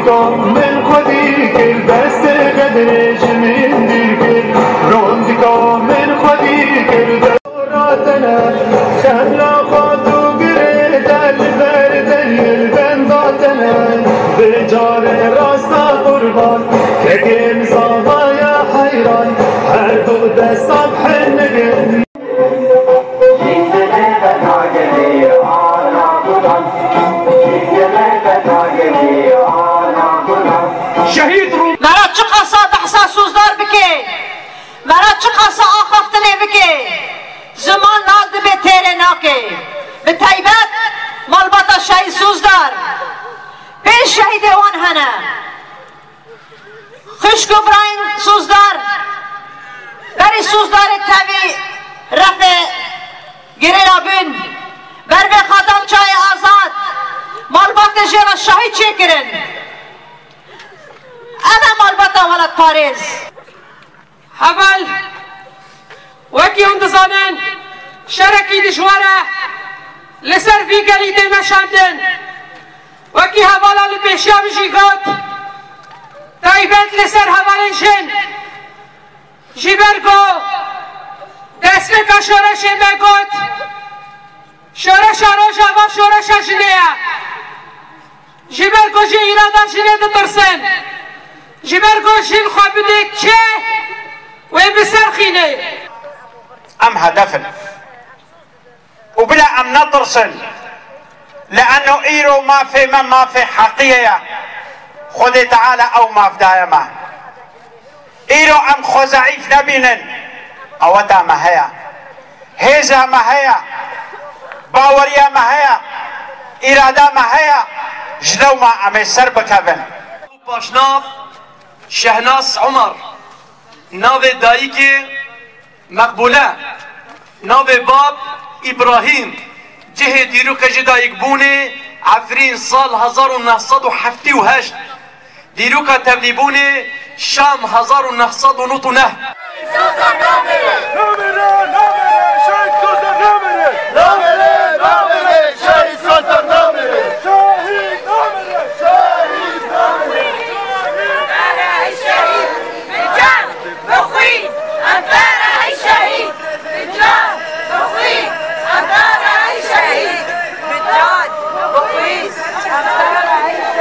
روندکم من خودی کل دست قدر جمین دیر کل روندکم من خودی کل دوراتنا خلا خاتو گره دل بردن بنداتنا به جار راستا قربان کگل زاغایا حیران هر دو دستم حنگن شهید رو مرا چه قصا بحثا سوزدار بکی مرا چه قصا آخفتنه بکی زمان نال به تیره ناکی به طیبت مالباتا شهید سوزدار پیش شهید وان هنه خشک و براین سوزدار بری سوزدار تاوی رفع گره رابین بر به خادم چای آزاد مالبات جیرا شهید چه کرن انا مالباتا ولد پاریز حول وکی هم دزانن شرکی دشواره لسر فی گلیده مشاندن وکی حوالا لپیشیا بشی گوت تایبت لسر حوالنشن جیبرگو دست بکا شورش بگوت شورش روشا و شورش جنیا جیبرگو جی ایرادا جنیا دترسن جیبرگو جن خوابده که و بسرخینه ام هدفن وبلا ام نطرسن لانه ايرو ما في حقيقه خذ تعالى او ما في دائما ايرو ام خزعيف نبينن او دا ما هيا هيزا ما هيا باوريا ما هيا اراده ما هيا جلو ما ام سر بكبن باشناف شهناس عمر ناو دایک مقبوله ناو باب ابراهیم جه دیرو که دایک بونه عفرین سال 1978 دیرو که تبلی بونه شام 1909